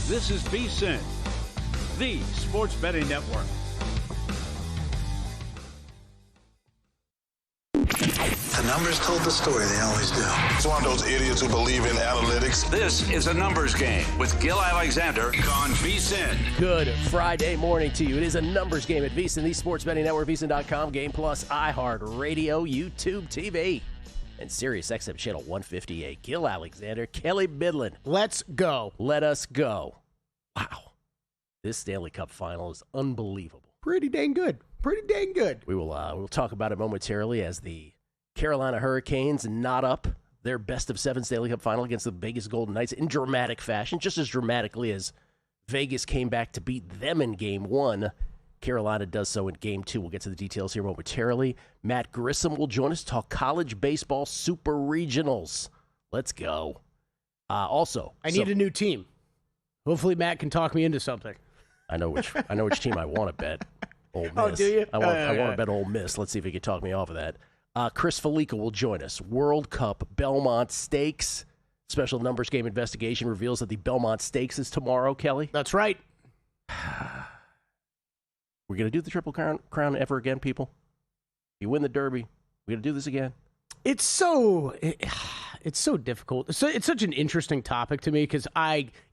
This is VSiN, the sports betting network. The numbers told the story, they always do. It's one of those idiots who believe in analytics. This is a numbers game with Gil Alexander on VSiN. Good Friday morning to you. It is a numbers game at VSiN, the sports betting network, VSiN.com, Game Plus, iHeartRadio, YouTube TV, and Sirius XM Channel 158. Gil Alexander, Kelly Bidlin. Let's go. Let us go. Wow. This Stanley Cup final is unbelievable. Pretty dang good. We will we'll talk about it momentarily as the Carolina Hurricanes knot up their best of 7 Stanley Cup final against the Vegas Golden Knights in dramatic fashion, just as dramatically as Vegas came back to beat them in Game 1. Carolina does so in Game 2. We'll get to the details here momentarily. Matt Grissom will join us to talk college baseball super regionals. Let's go. Also, I need a new team. Hopefully Matt can talk me into something. I know which team I want to bet. Ole Miss. Oh, do you? I want to bet Ole Miss. Let's see if he can talk me off of that. Chris Felica will join us. World Cup Belmont Stakes. Special numbers game investigation reveals that the Belmont Stakes is tomorrow, Kelly. That's right. We're going to do the Triple Crown ever again, people? You win the Derby. We're going to do this again? It's so difficult. It's such an interesting topic to me because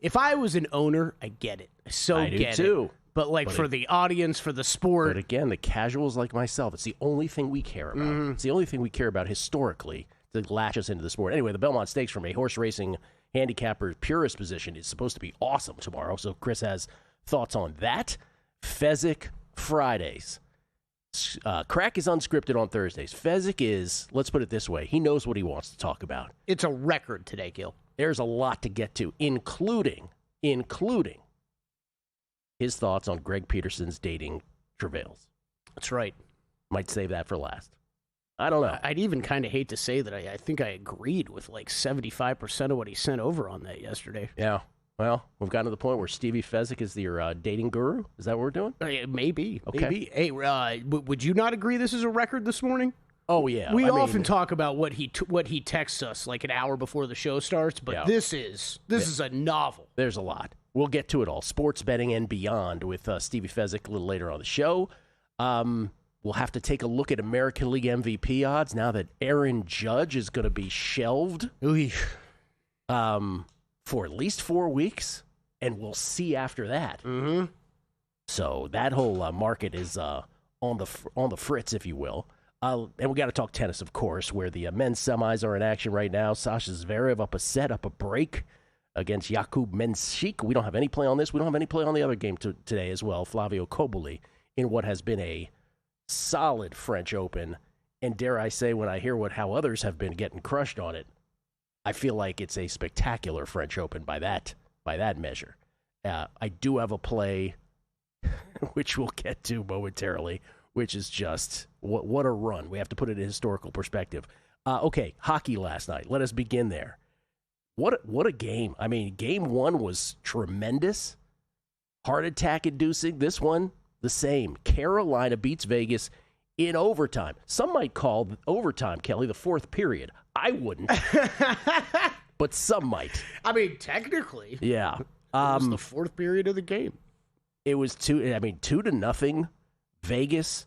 if I was an owner, I get it. I do too. But for the audience, for the sport. But again, the casuals like myself, it's the only thing we care about. Mm-hmm. It's the only thing we care about historically to latch us into the sport. Anyway, the Belmont Stakes from a horse racing handicapper purist position is supposed to be awesome tomorrow. So Chris has thoughts on that. Fezzik Fridays. Crack is unscripted on Thursdays. Fezzik is, let's put it this way, he knows what he wants to talk about. It's a record today, Gil. There's a lot to get to, including his thoughts on Greg Peterson's dating travails. That's right. Might save that for last. I don't know. I'd even kind of hate to say that I think I agreed with 75% of what he sent over on that yesterday. Yeah. Well, we've gotten to the point where Stevie Fezzik is your dating guru. Is that what we're doing? Maybe. Okay. Maybe. Hey, would you not agree this is a record this morning? Oh, yeah. We often talk about what he texts us like an hour before the show starts, but yeah. This is a novel. There's a lot. We'll get to it all. Sports betting and beyond with Stevie Fezzik a little later on the show. We'll have to take a look at American League MVP odds now that Aaron Judge is going to be shelved for at least 4 weeks, and we'll see after that. Mm-hmm. So that whole market is on the fritz, if you will. And we got to talk tennis, of course, where the men's semis are in action right now. Sasha Zverev up a break against Jakub Mensik. We don't have any play on this. We don't have any play on the other game today as well. Flavio Koboli in what has been a solid French Open. And dare I say, when I hear how others have been getting crushed on it, I feel like it's a spectacular French Open by that measure. I do have a play, which we'll get to momentarily, which is just what a run. We have to put it in historical perspective. Okay, hockey last night. Let us begin there. What a game. I mean, Game 1 was tremendous. Heart attack inducing. This one, the same. Carolina beats Vegas in overtime. Some might call overtime, Kelly, the fourth period. I wouldn't. But some might. I mean, technically. Yeah. It was the fourth period of the game. It was 2-0 Vegas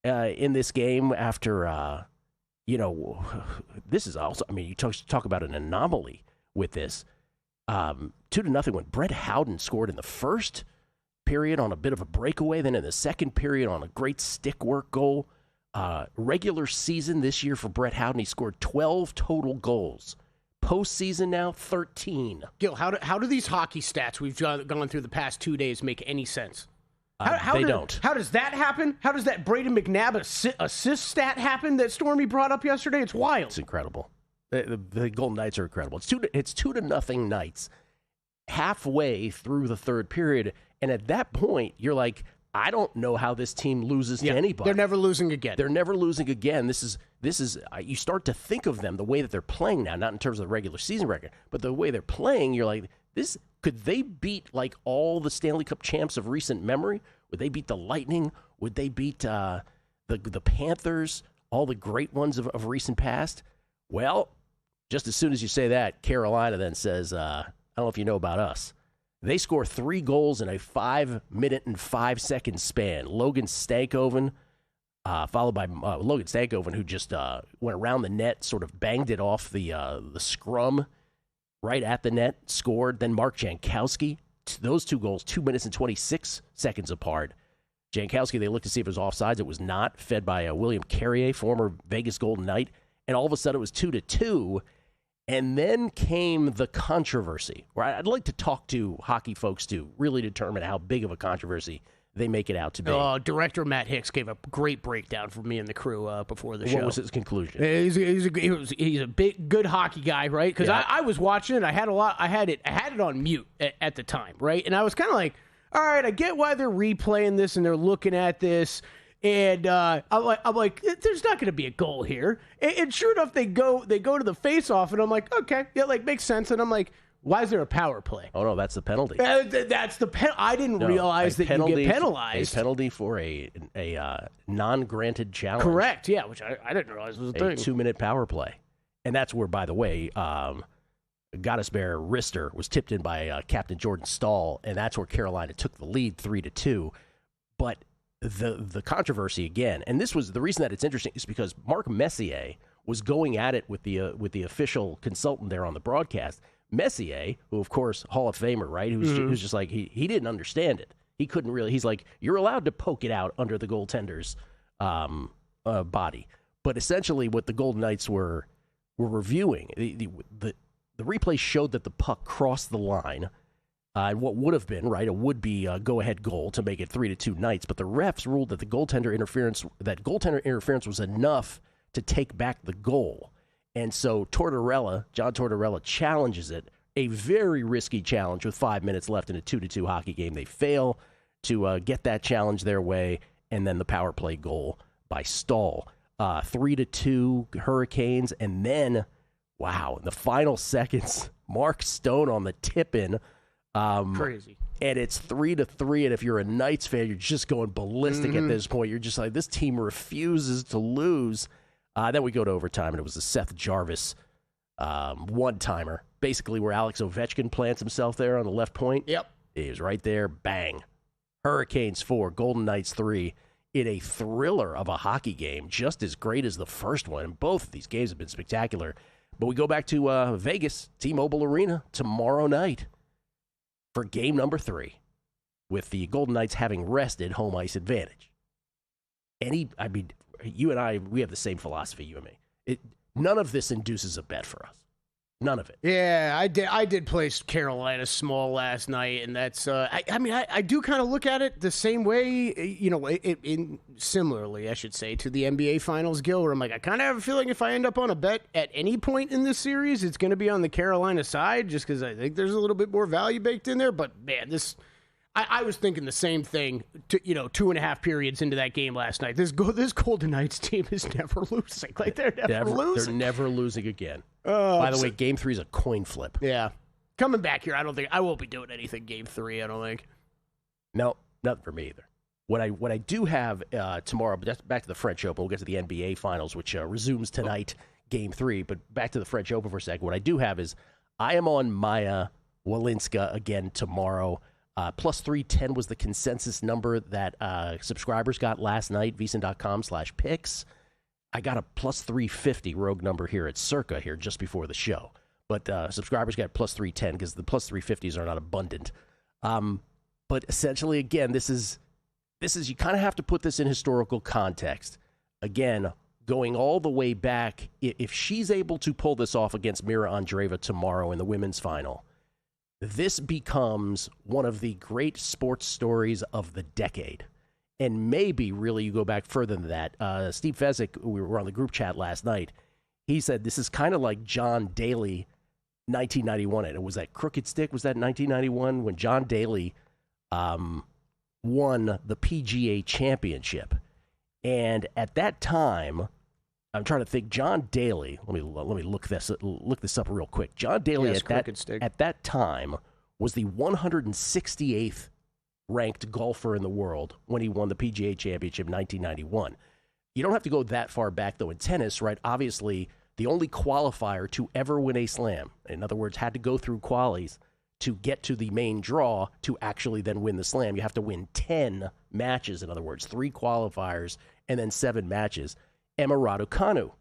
in this game after, this is also, you talk about an anomaly with this. 2-0 when Brett Howden scored in the first period on a bit of a breakaway, then in the second period on a great stick work goal. Regular season this year for Brett Howden, he scored 12 total goals. Postseason now, 13. Gil, how do these hockey stats we've gone through the past 2 days make any sense? They don't. How does that happen? How does that Braden McNabb assist stat happen that Stormy brought up yesterday? It's wild. It's incredible. The Golden Knights are incredible. It's 2-0 Knights halfway through the third period, and at that point, you're like, I don't know how this team loses to anybody. They're never losing again. This is you start to think of them the way that they're playing now, not in terms of the regular season record, but the way they're playing, you're like, this could they beat like all the Stanley Cup champs of recent memory? Would they beat the Lightning? Would they beat the Panthers? All the great ones of recent past? Well, just as soon as you say that, Carolina then says, I don't know if you know about us. They score 3 goals in a 5-minute and 5-second span. Logan Stankoven, followed by Logan Stankoven, who just went around the net, sort of banged it off the scrum right at the net, scored. Then Mark Jankowski, those 2 goals, 2 minutes and 26 seconds apart. Jankowski, they looked to see if it was offsides. It was not, fed by William Carrier, former Vegas Golden Knight. And all of a sudden it was 2-2. And then came the controversy, where I'd like to talk to hockey folks to really determine how big of a controversy they make it out to be. Director Matt Hicks gave a great breakdown for me and the crew before the show. What was his conclusion? He's a big, good hockey guy, right? Because I was watching it. I had it on mute at the time, right? And I was kind of like, all right, I get why they're replaying this and they're looking at this. And I'm like, there's not going to be a goal here. And sure enough, they go to the face-off, and I'm like, okay, yeah, like makes sense. And I'm like, why is there a power play? Oh no, that's the penalty. That's the I didn't realize that you get penalized. A penalty for a non-granted challenge. Correct. Yeah, which I didn't realize was a thing. 2-minute power play, and that's where, by the way, Goddess Bear Rister was tipped in by Captain Jordan Stahl, and that's where Carolina took the lead 3-2. But the controversy again, and this was the reason that it's interesting, is because Mark Messier was going at it with the official consultant there on the broadcast. Messier, who of course Hall of Famer, right? Who's just like he didn't understand it. He couldn't really. He's like, you're allowed to poke it out under the goaltender's body, but essentially what the Golden Knights were reviewing, the replay showed that the puck crossed the line. What would have been, right, a would-be go-ahead goal to make it 3-2 Knights, but the refs ruled that goaltender interference was enough to take back the goal. And so John Tortorella challenges it, a very risky challenge with 5 minutes left in a 2-2 hockey game. They fail to get that challenge their way, and then the power play goal by Stahl. 3-2 Hurricanes, and then, wow, in the final seconds, Mark Stone on the tip-in. Crazy. And it's 3-3, and if you're a Knights fan, you're just going ballistic at this point. You're just like, this team refuses to lose. Then we go to overtime, and it was a Seth Jarvis one-timer, basically where Alex Ovechkin plants himself there on the left point. Yep. He was right there, bang. Hurricanes 4, Golden Knights 3, in a thriller of a hockey game, just as great as the first one. And both of these games have been spectacular. But we go back to Vegas, T-Mobile Arena, tomorrow night for game number 3, with the Golden Knights having wrested home ice advantage. You and I, we have the same philosophy, you and me. None of this induces a bet for us. None of it. Yeah, I did play Carolina small last night, and that's. I do kind of look at it the same way, similarly, I should say, to the NBA Finals, Gil, where I'm like, I kind of have a feeling if I end up on a bet at any point in this series, it's going to be on the Carolina side, just because I think there's a little bit more value baked in there. But man, I was thinking the same thing, 2.5 periods into that game last night. This Golden Knights team is never losing. Like, they're never losing. They're never losing again. By the way, game 3 is a coin flip. Yeah. Coming back here, I won't be doing anything game 3, I don't think. No, nothing for me either. What I do have tomorrow, but that's back to the French Open. We'll get to the NBA Finals, which resumes tonight, game 3. But back to the French Open for a second. What I do have is I am on Maya Walinska again tomorrow. Plus 310 was the consensus number that subscribers got last night, VSiN.com/picks. I got a plus 350 rogue number here at Circa here just before the show. But subscribers got plus 310 because the plus 350s are not abundant. But essentially, again, this is you kind of have to put this in historical context. Again, going all the way back, if she's able to pull this off against Mira Andreeva tomorrow in the women's final, this becomes one of the great sports stories of the decade. And maybe, really, you go back further than that. Steve Fezzik, we were on the group chat last night, he said this is kind of like John Daly, 1991. And it was that Crooked Stick, was that 1991, when John Daly won the PGA Championship. And at that time, I'm trying to think, John Daly, let me look this up real quick. John Daly at that time was the 168th ranked golfer in the world when he won the PGA Championship in 1991. You don't have to go that far back, though, in tennis, right? Obviously, the only qualifier to ever win a slam, in other words, had to go through qualies to get to the main draw to actually then win the Slam. You have to win 10 matches, in other words, 3 qualifiers and then 7 matches. Emma Raducanu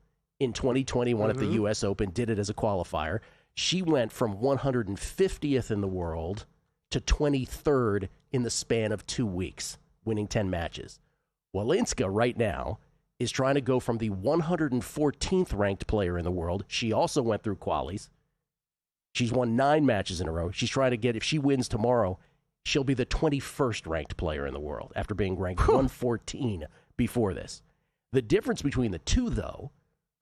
in 2021 at the U.S. Open did it as a qualifier. She went from 150th in the world to 23rd in the span of 2 weeks, winning 10 matches. Walinska right now is trying to go from the 114th ranked player in the world. She also went through qualies. She's won 9 matches in a row. She's trying to get, if she wins tomorrow, she'll be the 21st ranked player in the world after being ranked 114 before this. The difference between the two, though,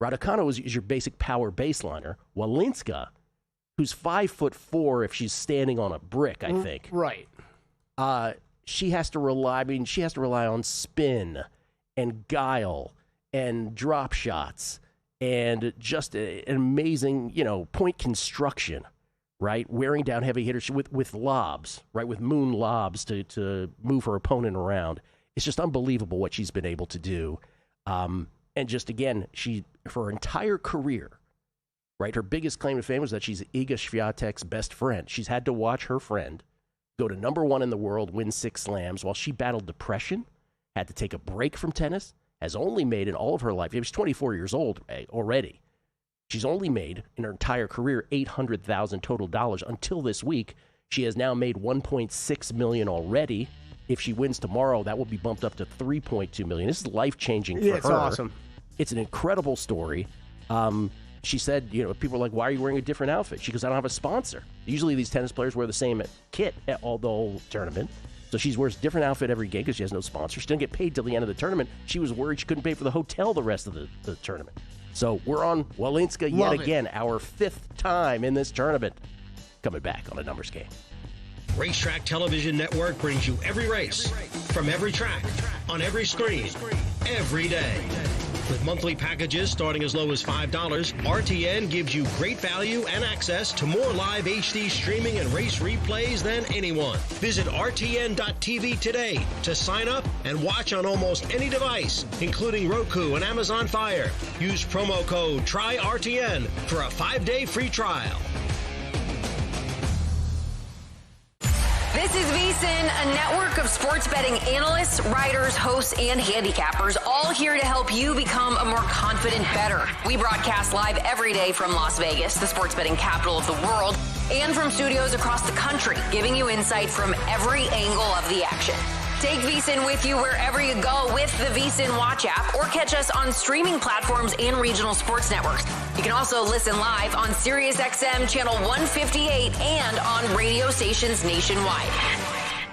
Raducanu is your basic power baseliner. Walinska, who's 5'4" if she's standing on a brick, I think. Right. She has to rely on spin and guile and drop shots and just an amazing, point construction, right? Wearing down heavy hitters with lobs, right? With moon lobs to move her opponent around. It's just unbelievable what she's been able to do. And just, again, for her entire career, right? Her biggest claim to fame was that she's Iga Swiatek's best friend. She's had to watch her friend go to #1 in the world, win 6 slams while she battled depression, had to take a break from tennis, has only made in all of her life, she's 24 years old already. She's only made in her entire career $800,000 total dollars until this week. She has now made $1.6 million already. If she wins tomorrow, that will be bumped up to $3.2 million. This is life-changing for her. It's awesome. It's an incredible story. She said, people are like, why are you wearing a different outfit? She goes, I don't have a sponsor. Usually these tennis players wear the same kit at the whole tournament. So she wears a different outfit every game because she has no sponsor. She didn't get paid till the end of the tournament. She was worried she couldn't pay for the hotel the rest of the tournament. So we're on Walinska yet again, our 5th time in this tournament. Coming back on a numbers game. Racetrack Television Network brings you every race, from every track, on every screen, every day. With monthly packages starting as low as $5, RTN gives you great value and access to more live HD streaming and race replays than anyone. Visit RTN.tv today to sign up and watch on almost any device, including Roku and Amazon Fire. Use promo code TRYRTN for a 5-day free trial. This is VSiN, a network of sports betting analysts, writers, hosts, and handicappers, all here to help you become a more confident bettor. We broadcast live every day from Las Vegas, the sports betting capital of the world, and from studios across the country, giving you insight from every angle of the action. Take VSiN with you wherever you go with the VSiN Watch app, or catch us on streaming platforms and regional sports networks. You can also listen live on SiriusXM Channel 158 and on radio stations nationwide.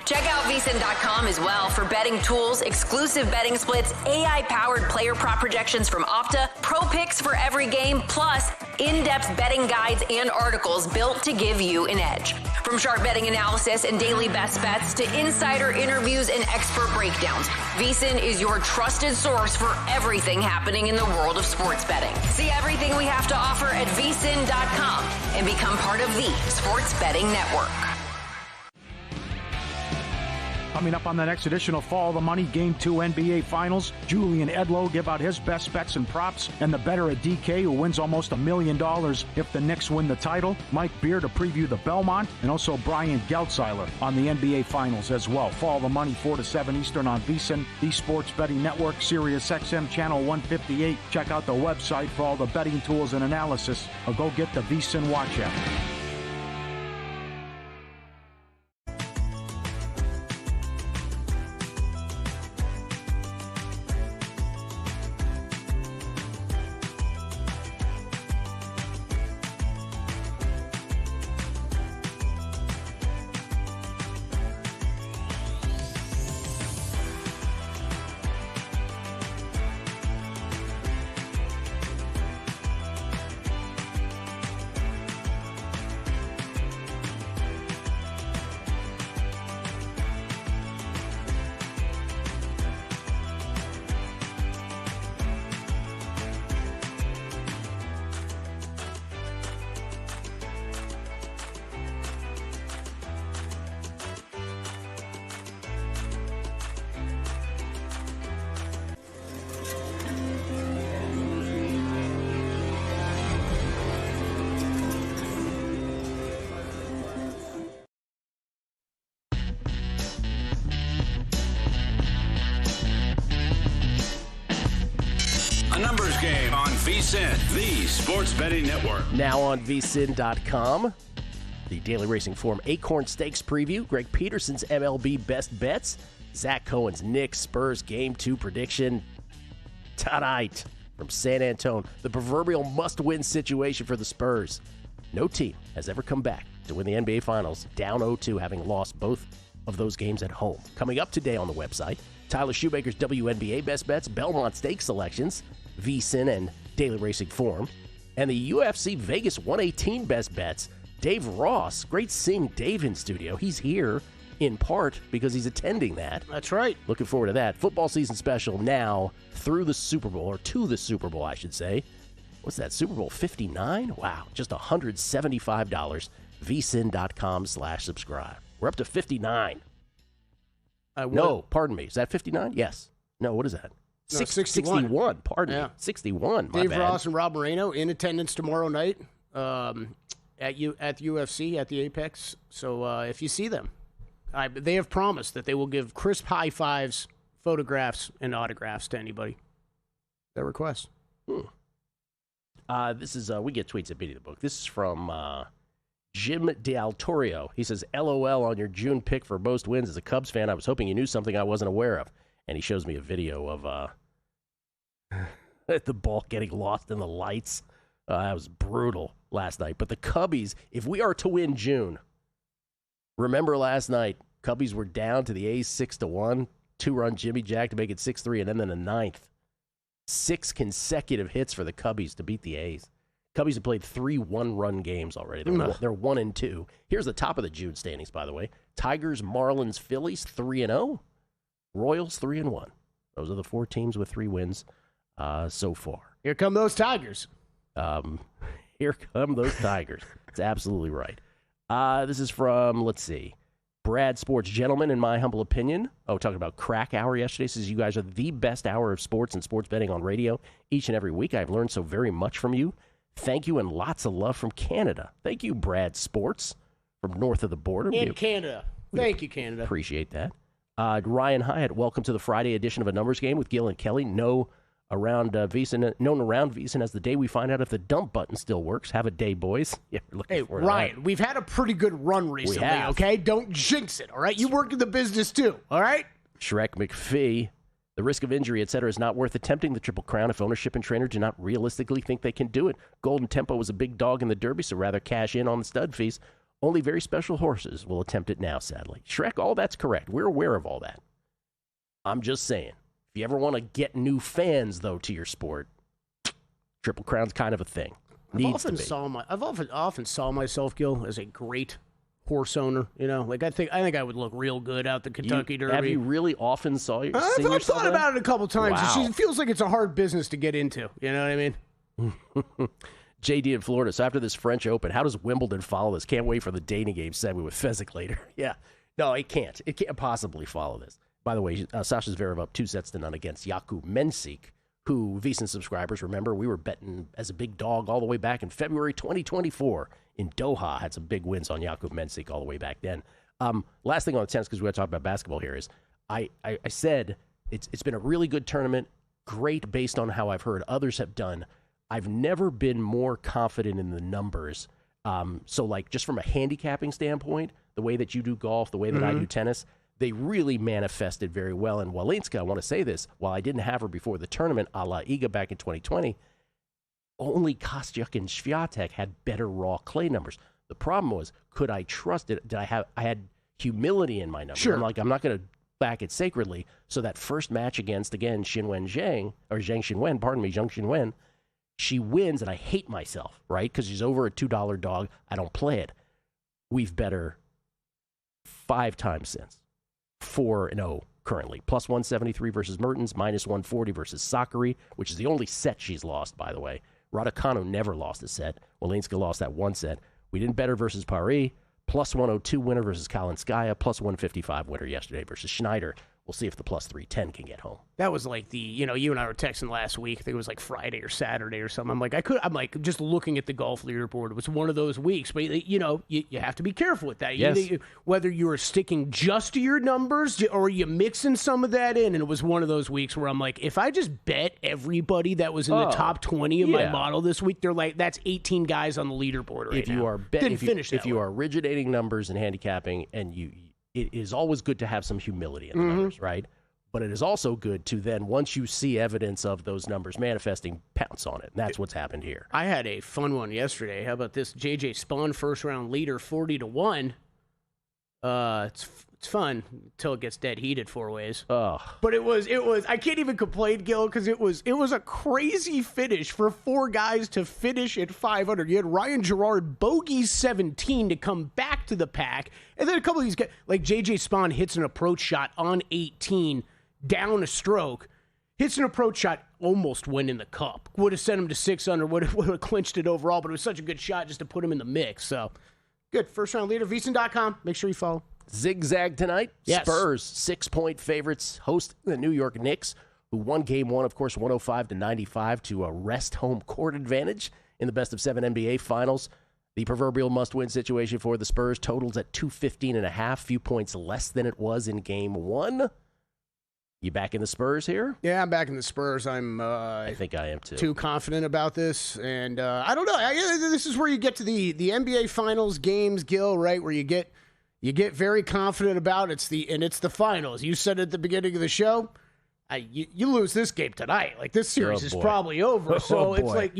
Check out VSiN.com as well for betting tools, exclusive betting splits, AI-powered player prop projections from Opta, pro picks for every game, plus in-depth betting guides and articles built to give you an edge. From sharp betting analysis and daily best bets to insider interviews and expert breakdowns, VSiN is your trusted source for everything happening in the world of sports betting. See everything we have to offer at VSiN.com and become part of the Sports Betting Network. Coming up on the next edition of Follow the Money, Game 2 NBA Finals, Julian Edlow give out his best bets and props, and the bettor at DK who wins almost $1 million if the Knicks win the title. Mike Beer to preview the Belmont, and also Brian Geltzeiler on the NBA Finals as well. Follow the Money 4 to 7 Eastern on VSiN, the Sports Betting Network, SiriusXM Channel 158. Check out the website for all the betting tools and analysis, or go get the VSiN Watch app. A numbers game on VSiN, the sports betting network. Now on VSiN.com, the Daily Racing Form Acorn Stakes preview, Greg Peterson's MLB best bets, Zach Cohen's Knicks Spurs Game 2 prediction tonight from San Antonio. The proverbial must-win situation for the Spurs. No team has ever come back to win the NBA Finals down 0-2, having lost both of those games at home. Coming up today on the website, Tyler Shoemaker's WNBA best bets, Belmont Stakes selections, VSiN and Daily Racing Form, and the UFC Vegas 118 best bets. Dave Ross, great seeing Dave in studio. He's here in part because he's attending that. That's right. Looking forward to that. Football season special now through the Super Bowl, or to the Super Bowl, I should say. What's that, Super Bowl 59? Wow, just $175. VSiN.com/subscribe. We're up to 59. No, pardon me. Is that 59? Yes. No, what is that? No, 61. Pardon me. 61. My Dave bad. Ross and Rob Moreno in attendance tomorrow night at UFC at the Apex. So if you see them, they have promised that they will give crisp high fives, photographs, and autographs to anybody that requests. This is we get tweets at Beating the Book. This is from Jim Del Torio. He says, LOL on your June pick for most wins. As a Cubs fan, I was hoping you knew something I wasn't aware of. And he shows me a video of the ball getting lost in the lights. That was brutal last night. But the Cubbies, if we are to win June, remember last night, Cubbies were down to the A's 6-1, 2-run Jimmy Jack to make it 6-3, and then in the ninth, 6 consecutive hits for the Cubbies to beat the A's. Cubbies have played 3 one-run games already. They're 1-2. Here's the top of the June standings, by the way. Tigers, Marlins, Phillies, 3-0. Royals, 3-1. Those are the 4 teams with 3 wins so far. Here come those Tigers. Here come those Tigers. That's absolutely right. This is from, let's see, Brad Sports Gentleman, in my humble opinion. Talking about Crack Hour yesterday. Says you guys are the best hour of sports and sports betting on radio each and every week. I've learned so very much from you. Thank you, and lots of love from Canada. Thank you, Brad Sports, from north of the border. In Canada. Thank you, Canada. Appreciate that. Ryan Hyatt, welcome to the Friday edition of A Numbers Game with Gil and Kelly. Known around VSiN as the day we find out if the dump button still works. Have a day, boys. Yeah, hey, Ryan, we've had a pretty good run recently, okay? Don't jinx it, all right? You work in the business too, all right? Shrek McPhee, the risk of injury, etc., is not worth attempting the Triple Crown if ownership and trainer do not realistically think they can do it. Golden Tempo was a big dog in the Derby, so rather cash in on the stud fees. Only very special horses will attempt it now, sadly. Shrek, all that's correct. We're aware of all that. I'm just saying, if you ever want to get new fans, though, to your sport, Triple Crown's kind of a thing. I've often saw myself, Gil, as a great horse owner. You know, like I think I would look real good out the Kentucky Derby. Have you really often saw yourself? I've thought about it a couple times. Wow. It feels like it's a hard business to get into. You know what I mean? JD in Florida. So after this French Open, how does Wimbledon follow this? Can't wait for the dating game segment with Fezzik later. Yeah. No, it can't. It can't possibly follow this. By the way, Sasha Zverev up 2-0 against Jakub Mensik, who VSiN subscribers remember we were betting as a big dog all the way back in February 2024 in Doha. Had some big wins on Jakub Mensik all the way back then. Last thing on the tennis, because we got to talk about basketball here, is I said it's been a really good tournament, great based on how I've heard others have done. I've never been more confident in the numbers. So, like, just from a handicapping standpoint, the way that you do golf, the way that I do tennis, they really manifested very well. And Walinska, I want to say this, while I didn't have her before the tournament, a la Iga back in 2020, only Kostyuk and Swiatek had better raw clay numbers. The problem was, could I trust it? I had humility in my numbers. Sure. I'm like, I'm not going to back it sacredly. So that first match against, again, Zhang Xinwen, she wins, and I hate myself, right? Because she's over a $2 dog. I don't play it. We've bet her 5 times since. 4-0 currently. Plus 173 versus Mertens, minus 140 versus Sakari, which is the only set she's lost, by the way. Raducanu never lost a set. Walinska lost that 1 set. We didn't bet her versus Paris. Plus 102 winner versus Kalinskaya. Plus 155 winner yesterday versus Schneider. we'll see if the plus 310 can get home. That was like you and I were texting last week. I think it was like Friday or Saturday or something. I'm like, just looking at the golf leaderboard. It was one of those weeks, but you have to be careful with that. Yes. Whether you were sticking just to your numbers or you mixing some of that in. And it was one of those weeks where I'm like, if I just bet everybody that was in the top 20 of my model this week, they're like, that's 18 guys on the leaderboard right now. If you are originating numbers and handicapping, and it is always good to have some humility in the numbers, right? But it is also good to then, once you see evidence of those numbers manifesting, pounce on it. And that's what's happened here. I had a fun one yesterday. How about this? JJ Spawn first round leader 40-1. It's fun until it gets dead heated 4 ways. But it was I can't even complain, Gil, because it was a crazy finish for 4 guys to finish at 500. You had Ryan Gerard bogey 17 to come back to the pack, and then a couple of these guys, like JJ Spawn hits an approach shot on 18 down a stroke, hits an approach shot, almost went in the cup. Would have sent him to 6 under, would have clinched it overall, but it was such a good shot just to put him in the mix. So good. First round leader, VSiN.com. Make sure you follow. Zigzag tonight. Yes. Spurs, 6-point favorites, host the New York Knicks, who won Game 1, of course, 105-95 to wrest home court advantage in the best of 7 NBA Finals. The proverbial must-win situation for the Spurs totals at 215.5, few points less than it was in Game 1. You back in the Spurs here? Yeah, I'm back in the Spurs. I think I am too. Too confident about this, and I don't know. This is where you get to the NBA Finals games, Gil, right? Where you get very confident about it's the finals. You said at the beginning of the show, you lose this game tonight. Like, this series is probably over. So it's like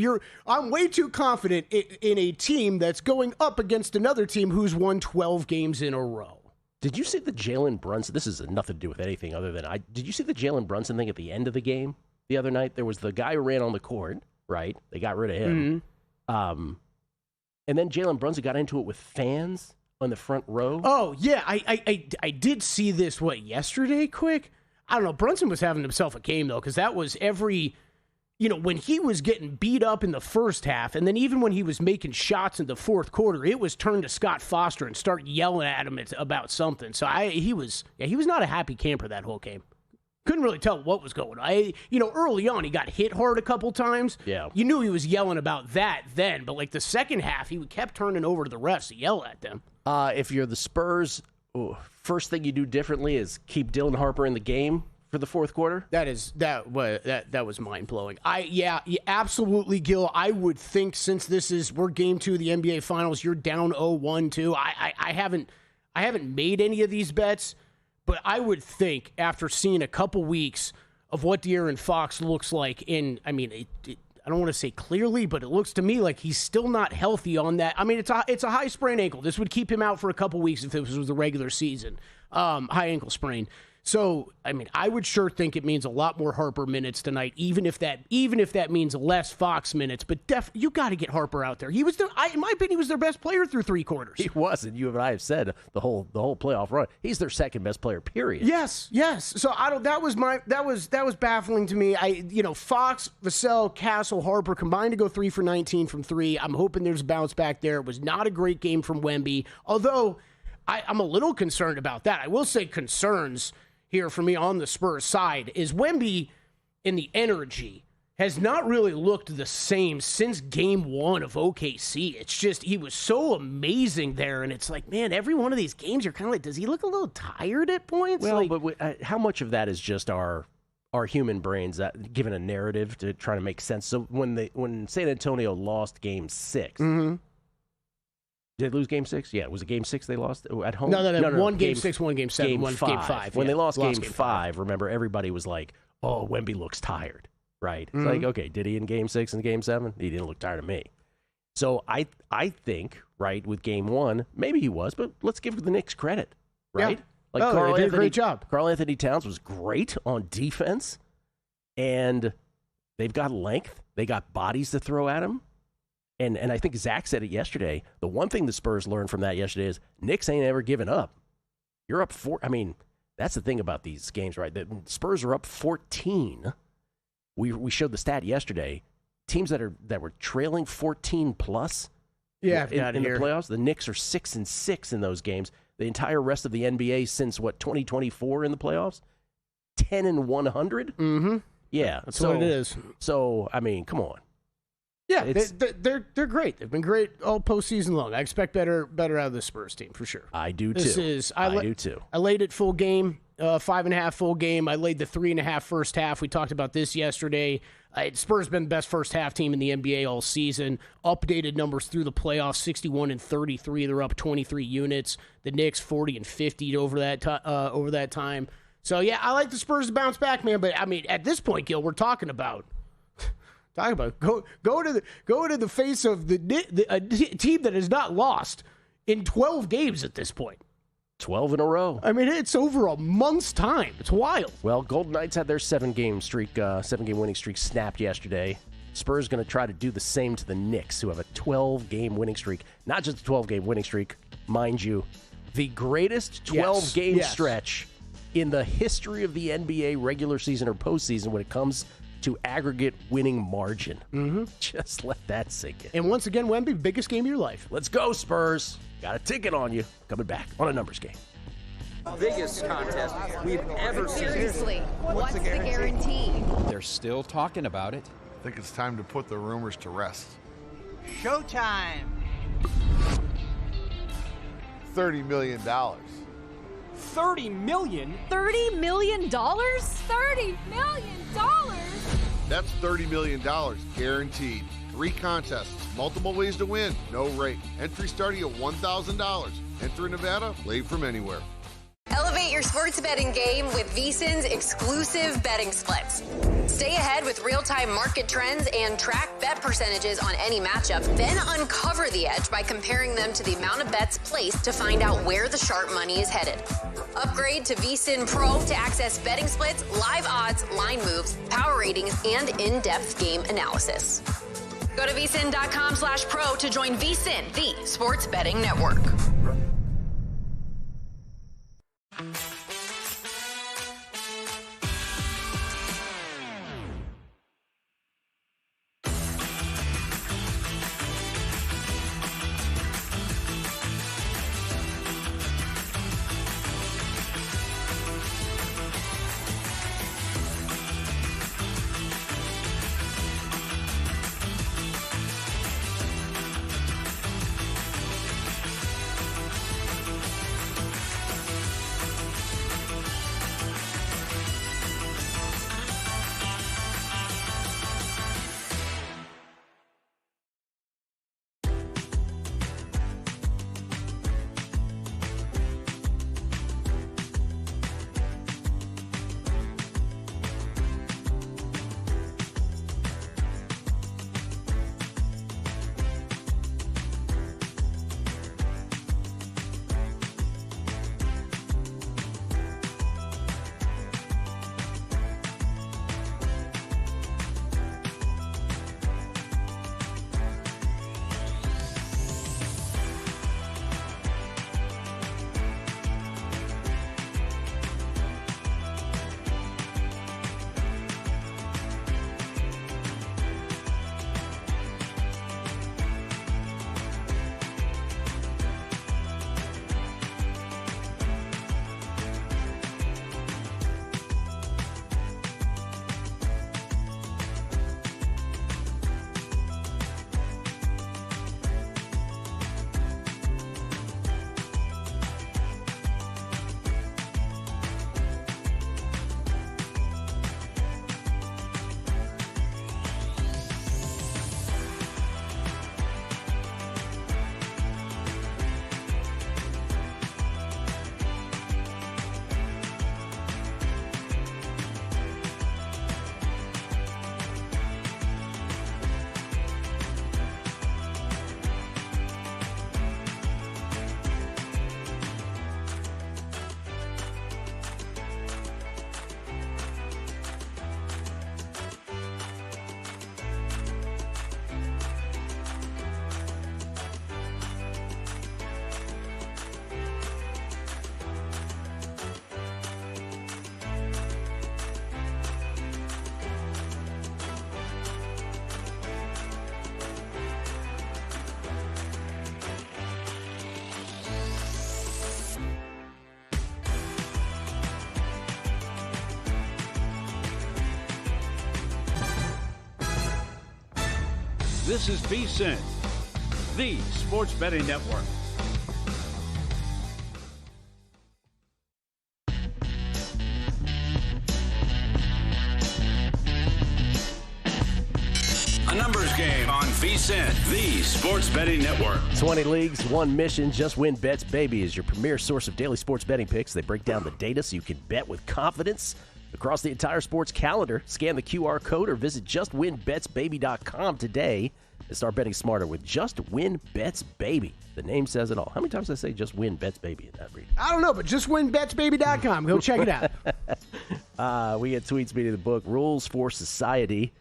I'm way too confident in a team that's going up against another team who's won 12 games in a row. Did you see the Jalen Brunson? This has nothing to do with anything other than did you see the Jalen Brunson thing at the end of the game the other night? There was the guy who ran on the court, right? They got rid of him. Mm-hmm. And then Jalen Brunson got into it with fans on the front row. Oh, yeah. I did see this, yesterday, quick? I don't know. Brunson was having himself a game, though, because that was when he was getting beat up in the first half, and then even when he was making shots in the fourth quarter, it was turned to Scott Foster and start yelling at him about something. So he was not a happy camper that whole game. Couldn't really tell what was going on. Early on, he got hit hard a couple times. Yeah. You knew he was yelling about that then, but the second half, he kept turning over to the refs to yell at them. If you're the Spurs, first thing you do differently is keep Dylan Harper in the game for the fourth quarter. That was mind blowing. Absolutely, Gil. I would think since we're game 2 of the NBA Finals, you're down 0-1 too. I haven't made any of these bets, but I would think after seeing a couple weeks of what De'Aaron Fox looks like, I don't want to say clearly, but it looks to me like he's still not healthy on that. It's a high sprained ankle. This would keep him out for a couple weeks if this was the regular season. High ankle sprain. So, I would sure think it means a lot more Harper minutes tonight, even if that means less Fox minutes. But you got to get Harper out there. He was in my opinion, he was their best player through 3 quarters. He was, and you and I have said the whole playoff run, he's their second best player. Period. Yes. So that was baffling to me. Fox, Vassell, Castle, Harper combined to go 3 for 19 from 3. I'm hoping there's a bounce back there. It was not a great game from Wemby, although I'm a little concerned about that. I will say concerns here for me on the Spurs side is Wemby in the energy has not really looked the same since game 1 of OKC. It's just he was so amazing there, and it's like, man, every one of these games you're kind of like, does he look a little tired at points? Well, but how much of that is just our human brains given a narrative to try to make sense? So when San Antonio lost Game 6, mm-hmm. Did they lose Game 6? Yeah, was it Game 6 they lost at home? No. One Game 6, one Game 7, one Game 5. When they lost Game 5, remember, everybody was like, oh, Wemby looks tired, right? Mm-hmm. It's like, okay, did he in Game 6 and Game 7? He didn't look tired to me. So I think, right, with Game 1, maybe he was, but let's give the Knicks credit, right? Yeah. They did a great job. Karl Anthony Towns was great on defense, and they've got length. They got bodies to throw at him. And I think Zach said it yesterday. The one thing the Spurs learned from that yesterday is Knicks ain't ever given up. You're up 4. That's the thing about these games, right? The Spurs are up 14. We showed the stat yesterday. Teams that were trailing 14 plus in the playoffs, the Knicks are 6-6 in those games. The entire rest of the NBA since 2024 in the playoffs, 10-100. Mm-hmm. Yeah, that's what it is. So I mean, come on. Yeah, they're great. They've been great all postseason long. I expect better out of the Spurs team for sure. I do too. I do too. I laid it full game, 5.5 full game. I laid the 3.5 first half. We talked about this yesterday. Spurs been the best first half team in the NBA all season. Updated numbers through the playoffs: 61-33. They're up 23 units. The Knicks 40-50 over that time. So yeah, I like the Spurs to bounce back, man. But I mean, at this point, Gil, we're talking about go to the face of a team that has not lost in 12 games at this point. 12 in a row. I mean, it's over a month's time. It's wild. Well, Golden Knights had their 7-game winning streak snapped yesterday. Spurs going to try to do the same to the Knicks, who have a 12-game winning streak. Not just a 12-game winning streak, mind you, the greatest 12-game stretch in the history of the NBA regular season or postseason when it comes to aggregate winning margin. Mm-hmm. Just let that sink in. And once again, Wemby, biggest game of your life. Let's go, Spurs. Got a ticket on you. Coming back on a numbers game. Biggest contest we've ever seen. Seriously, what's the guarantee? They're still talking about it. I think it's time to put the rumors to rest. Showtime. $30 million. $30 million? $30 million? $30 million? That's $30 million guaranteed. 3 contests, multiple ways to win, no rate. Entry starting at $1,000. Enter in Nevada, play from anywhere. Elevate your sports betting game with VSiN's exclusive betting splits. Stay ahead with real-time market trends and track bet percentages on any matchup. Then uncover the edge by comparing them to the amount of bets placed to find out where the sharp money is headed. Upgrade to VSiN Pro to access betting splits, live odds, line moves, power ratings, and in-depth game analysis. Go to vsin.com/pro to join VSiN, the sports betting network. This is VSiN, the sports betting network. A numbers game on VSiN, the sports betting network. 20 leagues, one mission, Just Win Bets Baby is your premier source of daily sports betting picks. They break down the data so you can bet with confidence across the entire sports calendar. Scan the QR code or visit justwinbetsbaby.com today and start betting smarter with Just Win Bets Baby. The name says it all. How many times did I say Just Win Bets Baby in that read? I don't know, but justwinbetsbaby.com. Go check it out. We get tweets meeting the book, Rules for Society.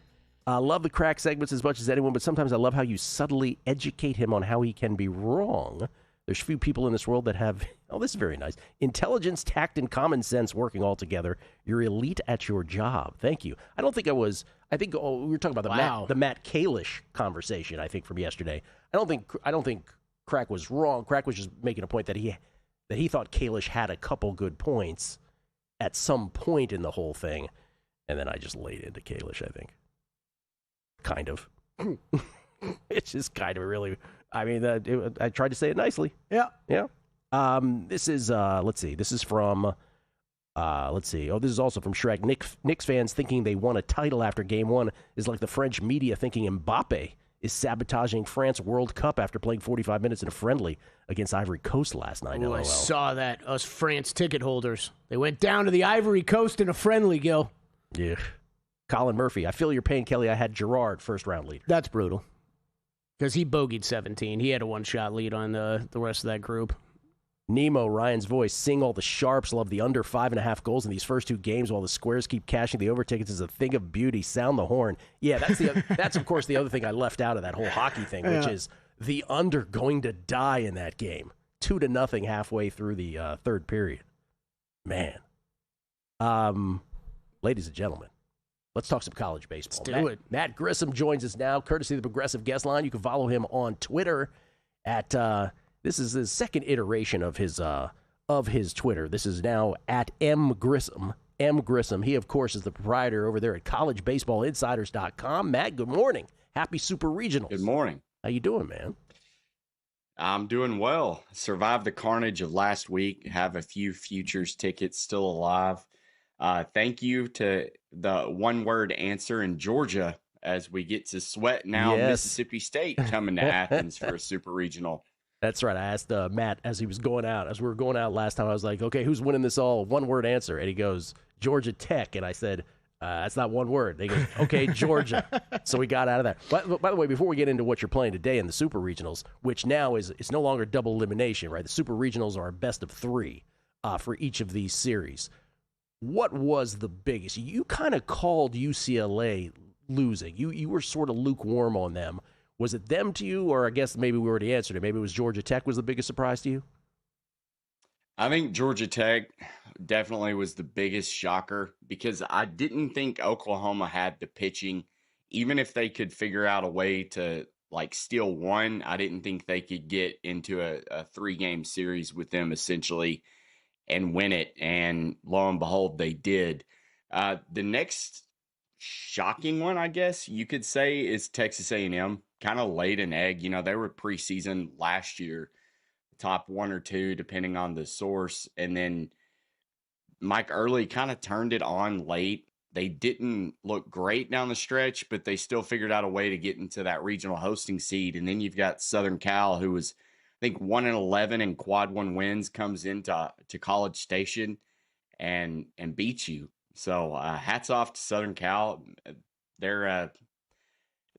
I love the crack segments as much as anyone, but sometimes I love how you subtly educate him on how he can be wrong. There's few people in this world that have, oh, this is very nice, intelligence, tact, and common sense working all together. You're elite at your job. Thank you. I don't think I was, I think we were talking about the Matt Kalish conversation, I think, from yesterday. I don't think Crack was wrong. Crack was just making a point that he thought Kalish had a couple good points at some point in the whole thing. And then I just laid into Kalish, I think. Kind of. It's just kind of really, I mean, I tried to say it nicely. Yeah. Yeah. This is, let's see. This is from, let's see. Oh, this is also from Shrek. Knicks fans thinking they won a title after game one is like the French media thinking Mbappe is sabotaging France World Cup after playing 45 minutes in a friendly against Ivory Coast last night. Oh, I saw that. Us France ticket holders. They went down to the Ivory Coast in a friendly, Gil. Yeah. Colin Murphy, I feel your pain, Kelly. I had Gerard first round lead. That's brutal. Because he bogeyed 17. He had a one-shot lead on the rest of that group. Nemo, Ryan's voice. Sing all the sharps. Love the under 5.5 goals in these first two games while the squares keep cashing the over tickets is a thing of beauty. Sound the horn. Yeah, that's of course the other thing I left out of that whole hockey thing, which is the under going to die in that game. 2-0 halfway through the third period. Man. Ladies and gentlemen, let's talk some college baseball. Let's do it. Matt Grissom joins us now, courtesy of the Progressive Guest Line. You can follow him on Twitter at this is the second iteration of his Twitter. This is now at M Grissom. M Grissom. He, of course, is the proprietor over there at collegebaseballinsiders.com. Matt, good morning. Happy Super Regionals. Good morning. How you doing, man? I'm doing well. Survived the carnage of last week. Have a few futures tickets still alive. Thank you to the one-word answer in Georgia as we get to sweat now. Yes. Mississippi State coming to Athens for a Super Regional. That's right. I asked Matt as he was going out. As we were going out last time, I was like, okay, who's winning this all? One-word answer. And he goes, Georgia Tech. And I said, that's not one word. They go, okay, Georgia. So we got out of that. By the way, before we get into what you're playing today in the Super Regionals, which now it's no longer double elimination, right? The Super Regionals are a best of three for each of these series. What was the biggest? You kind of called UCLA losing. You were sort of lukewarm on them. Was it them to you, or I guess maybe we already answered it. Maybe it was Georgia Tech was the biggest surprise to you? I think Georgia Tech definitely was the biggest shocker because I didn't think Oklahoma had the pitching. Even if they could figure out a way to steal one, I didn't think they could get into a 3-game series with them essentially and win it. And lo and behold, they did. The next shocking one, I guess you could say, is Texas A&M. Kind of laid an egg. They were preseason last year, top 1 or 2, depending on the source. And then Mike Early kind of turned it on late. They didn't look great down the stretch, but they still figured out a way to get into that regional hosting seed. And then you've got Southern Cal, who was, I think, 1-11 in quad 1 wins, comes into College Station and beats you. So hats off to Southern Cal.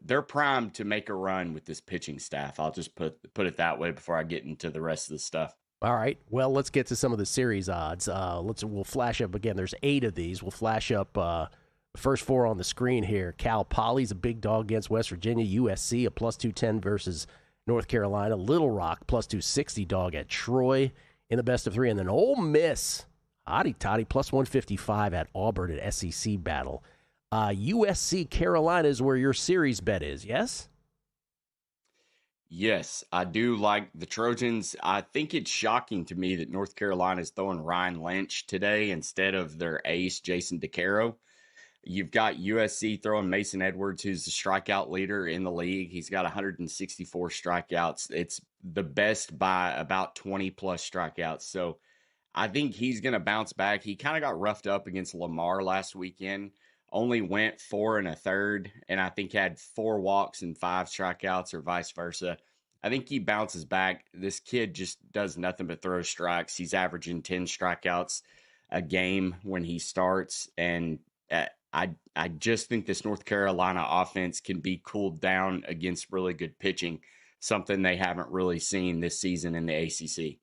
They're primed to make a run with this pitching staff. I'll just put it that way before I get into the rest of the stuff. All right. Well, let's get to some of the series odds. We'll flash up again. There's 8 of these. We'll flash up the first 4 on the screen here. Cal Poly's a big dog against West Virginia. USC a +210 versus North Carolina. Little Rock +260 dog at Troy in the best of 3, and then Ole Miss hotty toddy +155 at Auburn at SEC battle. USC Carolina is where your series bet is, yes? Yes, I do like the Trojans. I think it's shocking to me that North Carolina is throwing Ryan Lynch today instead of their ace, Jason DeCaro. You've got USC throwing Mason Edwards, who's the strikeout leader in the league. He's got 164 strikeouts. It's the best by about 20 plus strikeouts. So I think he's going to bounce back. He kind of got roughed up against Lamar last weekend. Only went 4 1/3, and I think had 4 walks and 5 strikeouts, or vice versa. I think he bounces back. This kid just does nothing but throw strikes. He's averaging 10 strikeouts a game when he starts, and I just think this North Carolina offense can be cooled down against really good pitching, something they haven't really seen this season in the ACC.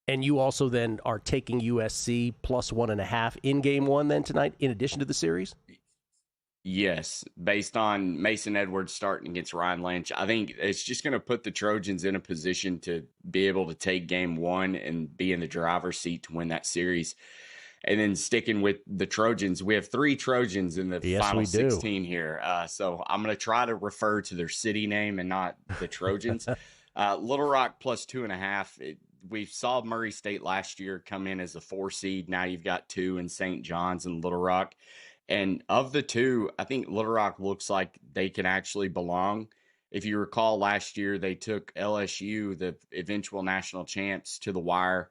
And you also then are taking USC plus 1.5 in game one then tonight, in addition to the series? Yes, based on Mason Edwards starting against Ryan Lynch. I think it's just going to put the Trojans in a position to be able to take game one and be in the driver's seat to win that series. And then sticking with the Trojans, we have 3 Trojans in the final 16 here. So I'm going to try to refer to their city name and not the Trojans. Little Rock plus 2.5. We saw Murray State last year come in as a 4 seed. Now you've got 2 in St. John's and Little Rock. And of the 2, I think Little Rock looks like they can actually belong. If you recall last year, they took LSU, the eventual national champs, to the wire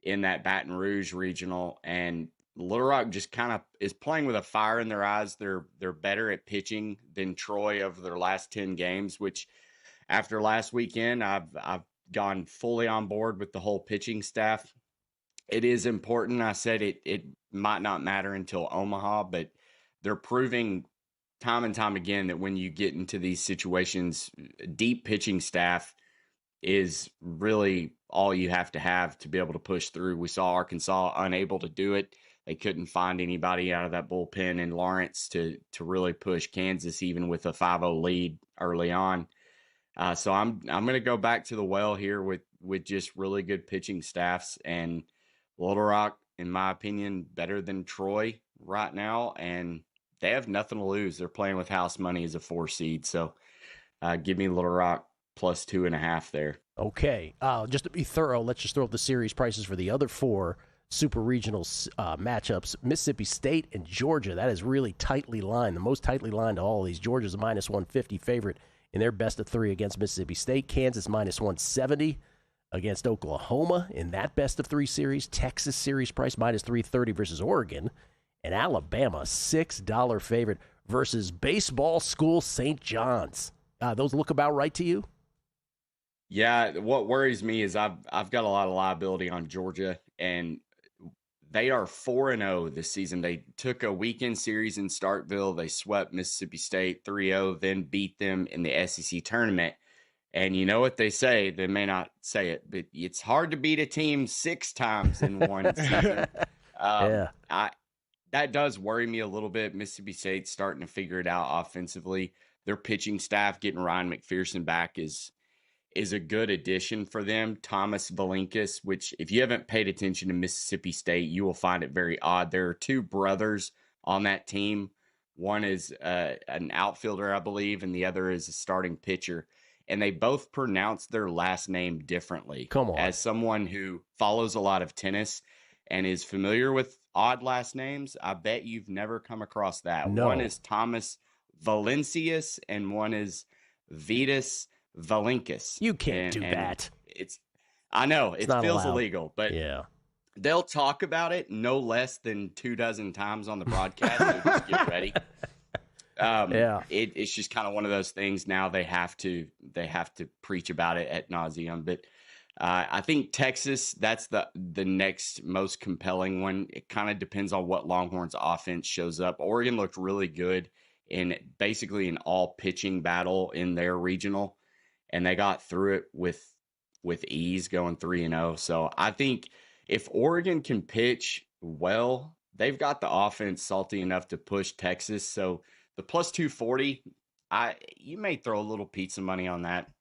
in that Baton Rouge regional. And Little Rock just kind of is playing with a fire in their eyes. They're better at pitching than Troy over their last 10 games, which after last weekend, I've gone fully on board with the whole pitching staff. It is important. I said it might not matter until Omaha, but they're proving time and time again that when you get into these situations, deep pitching staff is really all you have to be able to push through. We saw Arkansas unable to do it. They couldn't find anybody out of that bullpen in Lawrence to really push Kansas, even with a 5-0 lead early on. So I'm going to go back to the well here with just really good pitching staffs, and Little Rock, in my opinion, better than Troy right now, and they have nothing to lose. They're playing with house money as a 4 seed. So give me Little Rock plus 2.5 there. Okay. Just to be thorough, let's just throw up the series prices for the other 4 super regional matchups. Mississippi State and Georgia, that is really tightly lined, the most tightly lined of all of these. Georgia's a minus 150 favorite in their best of 3 against Mississippi State. Kansas minus 170 against Oklahoma in that best of 3 series. Texas series price minus 330 versus Oregon. And Alabama, $6 favorite versus baseball school St. John's. Those look about right to you? Yeah, what worries me is I've got a lot of liability on Georgia, and they are 4-0 this season. They took a weekend series in Starkville. They swept Mississippi State 3-0, then beat them in the SEC tournament. And you know what they say, they may not say it, but it's hard to beat a team 6 times in one season. That does worry me a little bit. Mississippi State's starting to figure it out offensively. Their pitching staff, getting Ryan McPherson back is a good addition for them. Thomas Valinkas, which if you haven't paid attention to Mississippi State, you will find it very odd. There are 2 brothers on that team. One is an outfielder, I believe, and the other is a starting pitcher. And they both pronounce their last name differently. Come on. As someone who follows a lot of tennis and is familiar with odd last names, I bet you've never come across that. No. One is Thomas Valencius and one is Vitas Valinkas. You can't do that. I know it feels allowed. Illegal, but yeah, they'll talk about it no less than 24 times on the broadcast. So just get ready. It's just kind of one of those things. Now they have to preach about it ad nauseum. But I think Texas, that's the next most compelling one. It kind of depends on what Longhorns offense shows up. Oregon looked really good in basically an all pitching battle in their regional, and they got through it with ease, going 3-0. So I think if Oregon can pitch well, they've got the offense salty enough to push Texas. So the plus 240, you may throw a little pizza money on that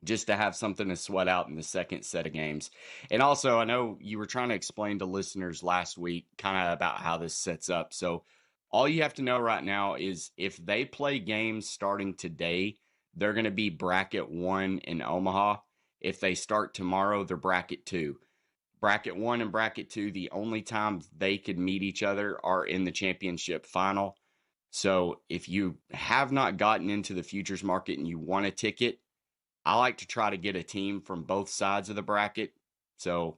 just to have something to sweat out in the second set of games. And also, I know you were trying to explain to listeners last week kind of about how this sets up. So all you have to know right now is if they play games starting today, they're going to be bracket 1 in Omaha. If they start tomorrow, they're bracket 2. Bracket 1 and bracket 2, the only times they could meet each other are in the championship final. So if you have not gotten into the futures market and you want a ticket, I like to try to get a team from both sides of the bracket. So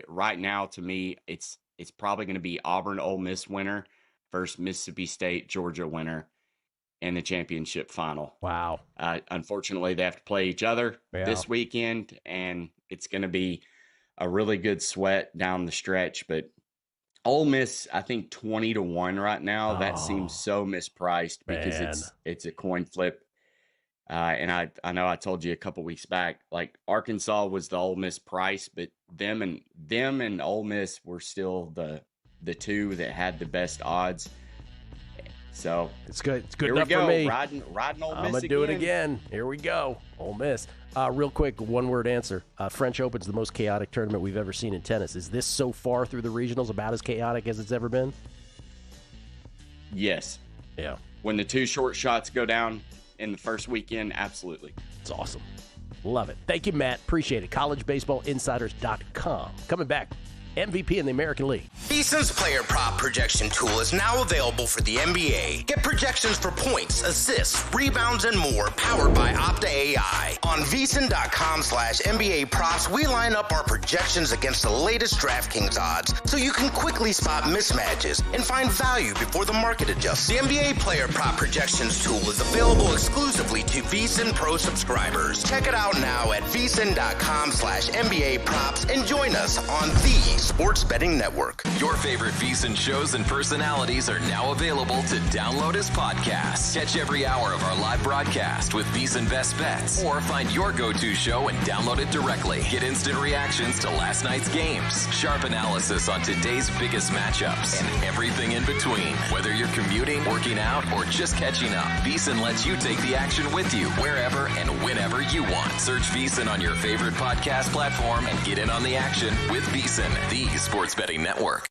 right now, to me, it's probably going to be Auburn Ole Miss winner versus Mississippi State Georgia winner in the championship final. Wow. Unfortunately, they have to play each other this weekend, and it's going to be a really good sweat down the stretch. But Ole Miss, I think 20-1 right now. That seems so mispriced because it's a coin flip. And I know I told you a couple weeks back, like Arkansas was the Ole Miss price, but them and Ole Miss were still the two that had the best odds. So it's good. It's good here enough we go. for me. Riding Ole Miss. I'm gonna do it again. Here we go. Ole Miss. Real quick, one-word answer. French Open's the most chaotic tournament we've ever seen in tennis. Is this so far through the regionals about as chaotic as it's ever been? Yes. Yeah. When the two short shots go down in the first weekend, absolutely. It's awesome. Love it. Thank you, Matt. Appreciate it. CollegeBaseballInsiders.com. Coming back, MVP in the American League. VSiN's player prop projection tool is now available for the NBA. Get projections for points, assists, rebounds, and more powered by Opta AI. On VSiN.com/NBA props, we line up our projections against the latest DraftKings odds so you can quickly spot mismatches and find value before the market adjusts. The NBA player prop projections tool is available exclusively to VSiN Pro subscribers. Check it out now at VSiN.com/NBA props and join us on the Sports Betting Network. Your favorite VSiN shows and personalities are now available to download as podcasts. Catch every hour of our live broadcast with VSiN Best Bets, or find your go-to show and download it directly. Get instant reactions to last night's games, sharp analysis on today's biggest matchups, and everything in between. Whether you're commuting, working out, or just catching up, VSiN lets you take the action with you wherever and whenever you want. Search VSiN on your favorite podcast platform and get in on the action with VSiN, the Sports Betting Network.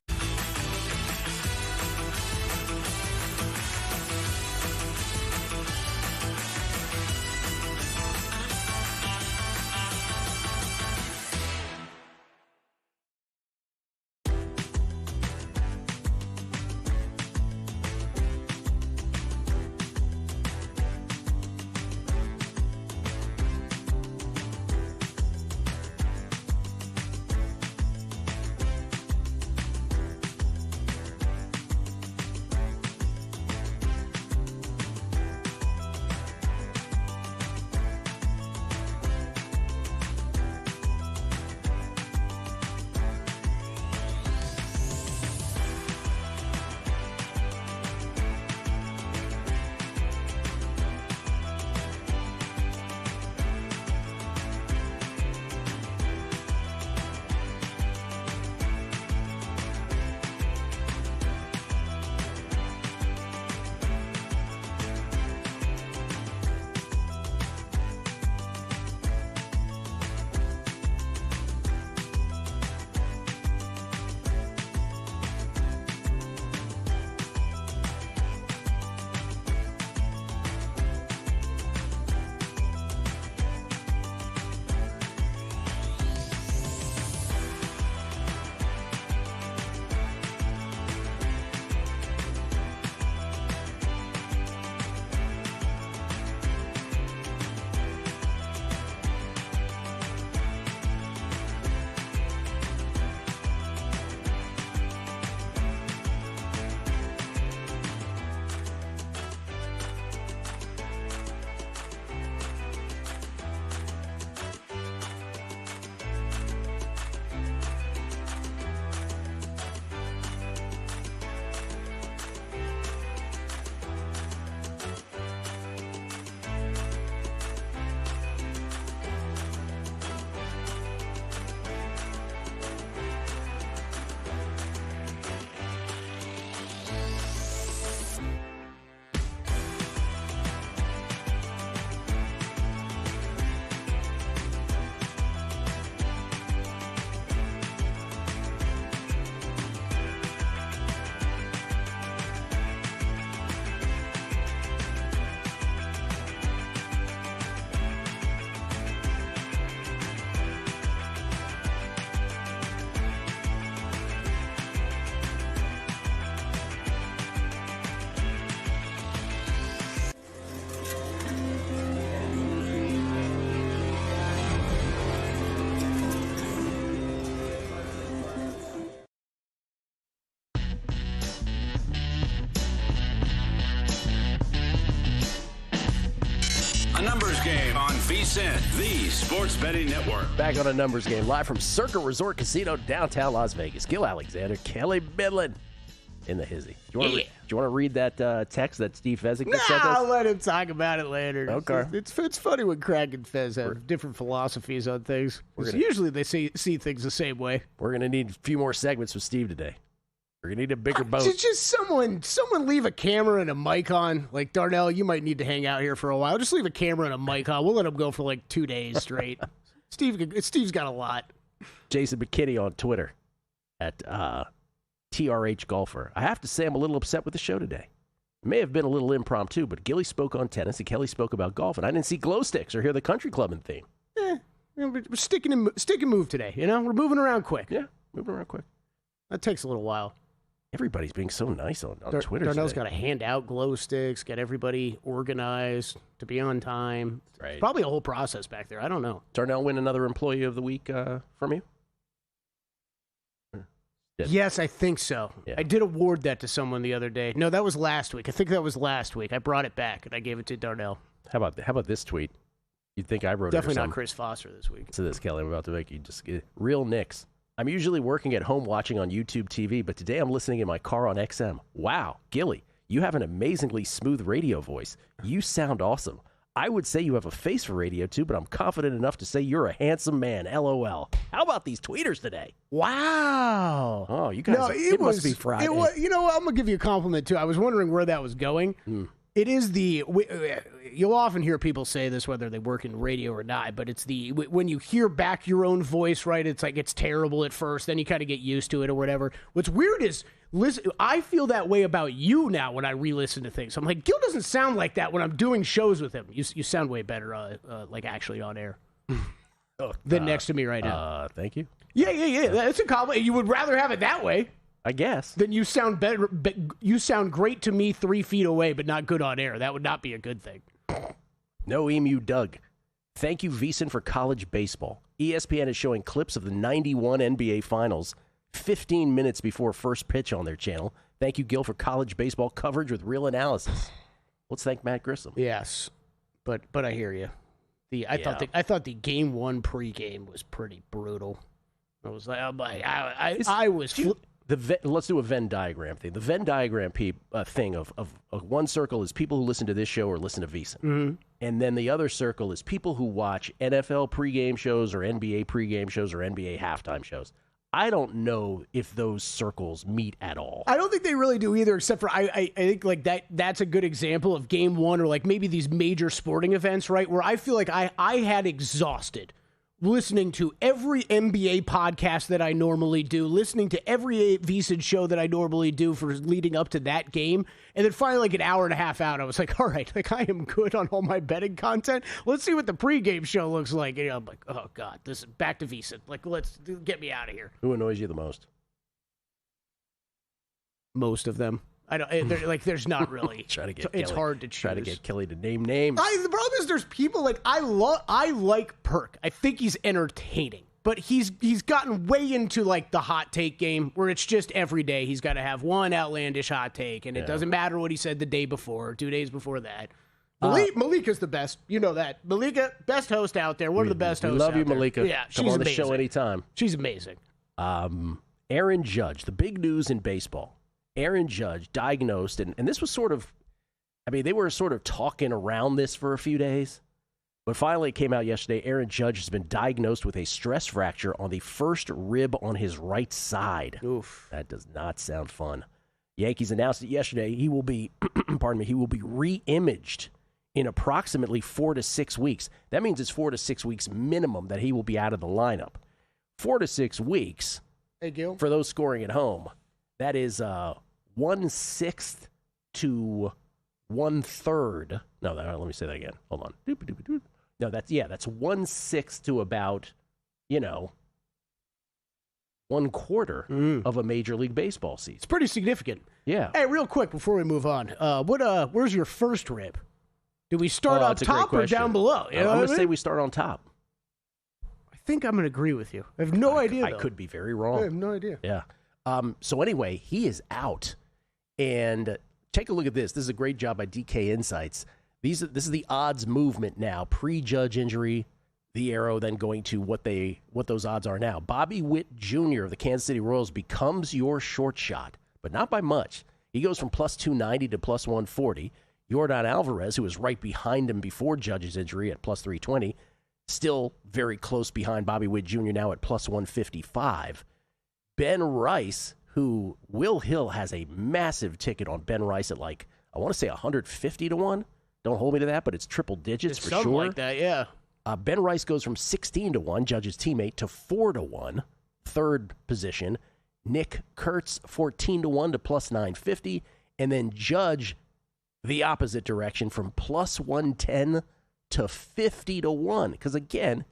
A numbers game on VSiN, the sports betting network. Back on a numbers game, live from Circa Resort Casino, downtown Las Vegas. Gil Alexander, Kelly Midland in the hizzy. Do you want to read that text that Steve Fezzik sent us? I'll let him talk about it later. Okay. It's funny when Craig and Fez have different philosophies on things. Usually they see things the same way. We're going to need a few more segments with Steve today. We're going to need a bigger boat. Just someone leave a camera and a mic on. Like, Darnell, you might need to hang out here for a while. Just leave a camera and a mic on. We'll let him go for like 2 days straight. Steve's got a lot. Jason McKinney on Twitter at TRH Golfer. I have to say I'm a little upset with the show today. It may have been a little impromptu, but Gilly spoke on tennis and Kelly spoke about golf, and I didn't see glow sticks or hear the country clubbing theme. We're stick and move today. We're moving around quick. Yeah, moving around quick. That takes a little while. Everybody's being so nice on Twitter. Darnell's got to hand out glow sticks, get everybody organized to be on time. Right. It's probably a whole process back there. I don't know. Darnell win another Employee of the Week from you? Yes, I think so. Yeah. I did award that to someone the other day. No, that was last week. I think that was last week. I brought it back, and I gave it to Darnell. How about this tweet? You'd think I wrote Definitely it or not Chris Foster this week. To this, Kelly, I'm about to make you just real Knicks. I'm usually working at home watching on YouTube TV, but today I'm listening in my car on XM. Wow, Gilly, you have an amazingly smooth radio voice. You sound awesome. I would say you have a face for radio too, but I'm confident enough to say you're a handsome man. LOL. How about these tweeters today? Wow. Oh, you guys, it must be Friday. I'm going to give you a compliment too. I was wondering where that was going. It is you'll often hear people say this, whether they work in radio or not, but it's when you hear back your own voice, right? It's like it's terrible at first, then you kind of get used to it or whatever. What's weird is, I feel that way about you now when I re-listen to things. I'm like, Gil doesn't sound like that when I'm doing shows with him. You sound way better, like actually on air than next to me right now. Thank you. Yeah. That's a compliment. You would rather have it that way. I guess. Then you sound better. You sound great to me 3 feet away, but not good on air. That would not be a good thing. No Emu Doug. Thank you, VSiN, for college baseball. ESPN is showing clips of the 91 NBA Finals 15 minutes before first pitch on their channel. Thank you, Gil, for college baseball coverage with real analysis. Let's thank Matt Grissom. Yes, but I hear you. I thought the game 1 pregame was pretty brutal. I was like, let's do a Venn diagram thing. The Venn diagram thing of one circle is people who listen to this show or listen to VSiN. Mm-hmm. And then the other circle is people who watch NFL pregame shows or NBA pregame shows or NBA halftime shows. I don't know if those circles meet at all. I don't think they really do either, except for I think like that's a good example of game 1 or like maybe these major sporting events, right? Where I feel like I had exhausted listening to every NBA podcast that I normally do, listening to every VSiN show that I normally do for leading up to that game. And then finally, like an hour and a half out, I was like, all right, like I am good on all my betting content. Let's see what the pregame show looks like. And I'm like, oh God, this is back to VSiN. Like, let's get me out of here. Who annoys you the most? Most of them. I don't like. There's not really. It's hard to choose. Try to get Kelly to name names. The problem is, there's people like I like Perk. I think he's entertaining, but he's gotten way into like the hot take game where it's just every day he's got to have one outlandish hot take, and it doesn't matter what he said the day before, or 2 days before that. Malika's the best. You know that. Malika, best host out there. One of the best hosts. Love you, out there. Malika. Yeah, come on the show anytime. She's amazing. Aaron Judge, the big news in baseball. Aaron Judge diagnosed, and this was sort of, they were sort of talking around this for a few days, but finally it came out yesterday. Aaron Judge has been diagnosed with a stress fracture on the first rib on his right side. Oof. That does not sound fun. Yankees announced it yesterday. He will be, he will be re-imaged in approximately 4 to 6 weeks. That means it's 4 to 6 weeks minimum that he will be out of the lineup. 4 to 6 weeks, hey, Gil. For those scoring at home, that is 1/6 to 1/3. No, let me say that again. Hold on. No, that's 1/6 to about, 1/4 of a Major League Baseball season. It's pretty significant. Yeah. Hey, real quick before we move on, where's your first rib? Do we start up top or down below? I'm going to say we start on top. I think I'm going to agree with you. I have no idea. I could be very wrong. I have no idea. Yeah. So anyway, he is out. And take a look at this. This is a great job by DK Insights. This is the odds movement now, pre-Judge injury, the arrow then going to what those odds are now. Bobby Witt Jr. of the Kansas City Royals becomes your short shot, but not by much. He goes from plus 290 to plus 140. Yordan Alvarez, who was right behind him before Judge's injury at plus 320, still very close behind Bobby Witt Jr. now at plus 155. Ben Rice, who Will Hill has a massive ticket on Ben Rice at like, I want to say 150 to 1. Don't hold me to that, but it's triple digits It's for something sure. like that, yeah. Ben Rice goes from 16 to 1, Judge's teammate, to 4 to 1, third position. Nick Kurtz, 14 to 1 to plus 950. And then Judge, the opposite direction, from plus 110 to 50 to 1. Because again,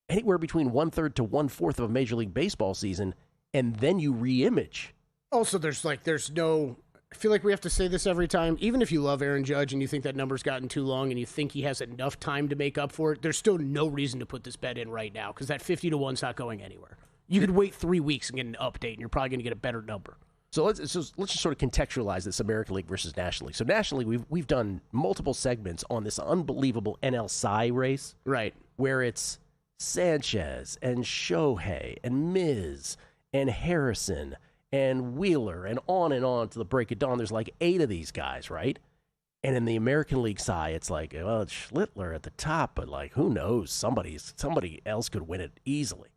anywhere between 1/3 to 1/4 of a Major League Baseball season, and then you re-image. Also, there's no. I feel like we have to say this every time. Even if you love Aaron Judge and you think that number's gotten too long and you think he has enough time to make up for it, there's still no reason to put this bet in right now because that 50 to 1's not going anywhere. You could wait 3 weeks and get an update, and you're probably going to get a better number. So let's just sort of contextualize this American League versus National League. So National League, we've done multiple segments on this unbelievable NL Cy race, right? Where it's Sanchez and Shohei and Miz and Harrison and Wheeler and on to the break of dawn. There's like 8 of these guys, right? And in the American League Cy, it's like, well, it's Schlittler at the top, but like, who knows? Somebody else could win it easily.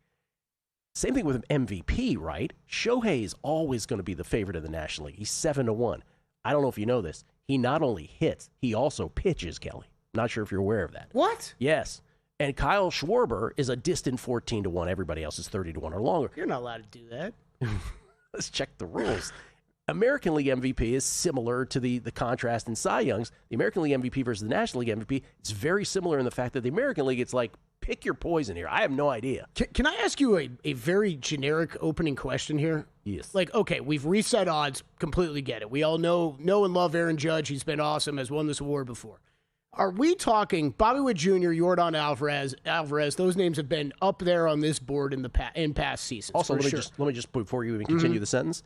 Same thing with MVP, right? Shohei is always going to be the favorite in the National League. He's 7 to 1. I don't know if you know this. He not only hits, he also pitches, Kelly. Not sure if you're aware of that. What? Yes. And Kyle Schwarber is a distant 14 to 1. Everybody else is 30 to 1 or longer. You're not allowed to do that. Let's check the rules. American League MVP is similar to the contrast in Cy Youngs. The American League MVP versus the National League MVP, it's very similar in the fact that the American League, it's like, pick your poison here. I have no idea. Can I ask you a very generic opening question here? Yes. Like, okay, we've reset odds. Completely get it. We all know and love Aaron Judge. He's been awesome, has won this award before. Are we talking Bobby Witt Jr., Yordan Alvarez? Those names have been up there on this board in past seasons. Also, let me just before you even continue the sentence,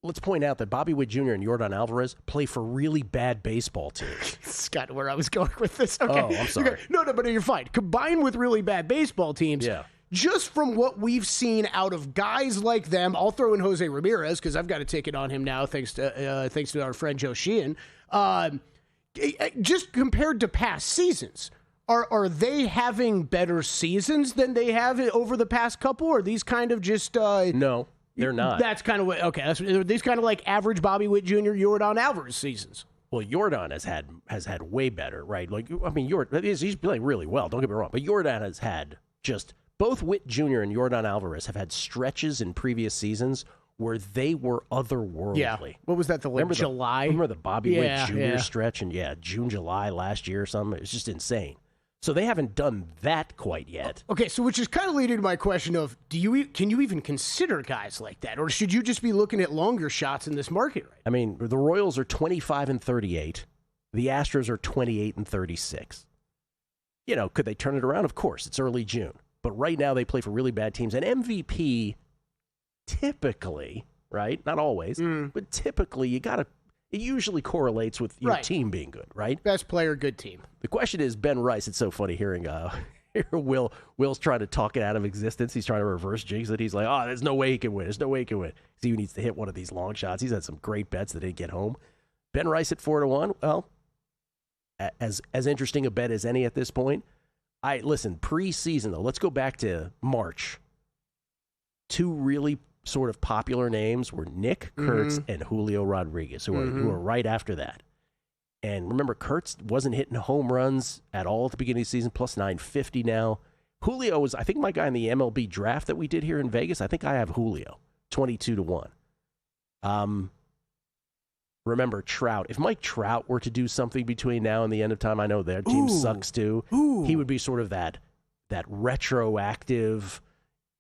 let's point out that Bobby Witt Jr. and Yordan Alvarez play for really bad baseball teams. That's kind of where I was going with this. Okay. Oh, I'm sorry. Okay. No, but you're fine. Combined with really bad baseball teams, yeah. Just from what we've seen out of guys like them, I'll throw in Jose Ramirez because I've got a ticket on him now, thanks to our friend Joe Sheehan. Just compared to past seasons, are they having better seasons than they have over the past couple? Or are these kind of just no? They're not. That's kind of what. Okay, are these kind of like average Bobby Witt Jr., Yordan Alvarez seasons. Well, Yordan has had way better, right? Like, I mean, he's playing really well. Don't get me wrong, but Yordan has had just both Witt Jr. and Yordan Alvarez have had stretches in previous seasons where they were otherworldly. Yeah. What was that? July? Remember the Bobby Witt Jr. stretch in June, July last year or something? It was just insane. So they haven't done that quite yet. Okay, so which is kind of leading to my question of, can you even consider guys like that? Or should you just be looking at longer shots in this market right now? I mean, the Royals are 25 and 38. The Astros are 28 and 36. You know, could they turn it around? Of course, it's early June. But right now they play for really bad teams. And MVP, typically, right? Not always, but typically it usually correlates with your team being good, right? Best player, good team. The question is, Ben Rice, it's so funny hearing Will's trying to talk it out of existence. He's trying to reverse jinx it. He's like, oh, there's no way he can win. There's no way he can win. He needs to hit one of these long shots. He's had some great bets that didn't get home. Ben Rice at 4 to 1. Well, as interesting a bet as any at this point. Listen, preseason, though, let's go back to March. 2 really sort of popular names were Nick Kurtz and Julio Rodriguez, who are right after that. And remember, Kurtz wasn't hitting home runs at all at the beginning of the season, plus 950 now. Julio was, I think, my guy in the MLB draft that we did here in Vegas. I think I have Julio, 22 to 1. Remember Trout. If Mike Trout were to do something between now and the end of time, I know their team sucks too. He would be sort of that retroactive,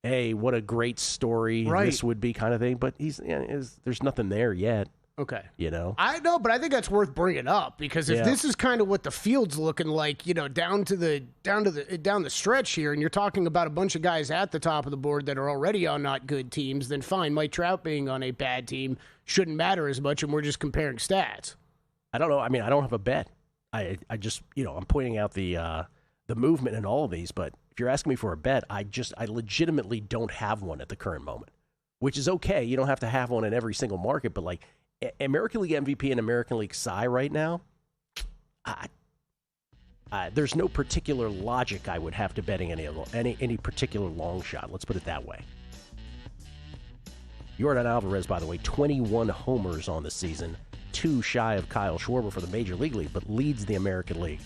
hey, what a great story this would be kind of thing. But there's nothing there yet. Okay. You know? I know, but I think that's worth bringing up because if this is kind of what the field's looking like, down the stretch here, and you're talking about a bunch of guys at the top of the board that are already on not good teams, then fine, Mike Trout being on a bad team shouldn't matter as much, and we're just comparing stats. I don't know. I mean, I don't have a bet. I just, I'm pointing out the movement in all of these, but if you're asking me for a bet, I legitimately don't have one at the current moment, which is okay. You don't have to have one in every single market, but like American League MVP and American League Cy right now, there's no particular logic I would have to betting any particular long shot. Let's put it that way. Yordan Alvarez, by the way, 21 homers on the season, 2 shy of Kyle Schwarber for the Major League League, but leads the American League.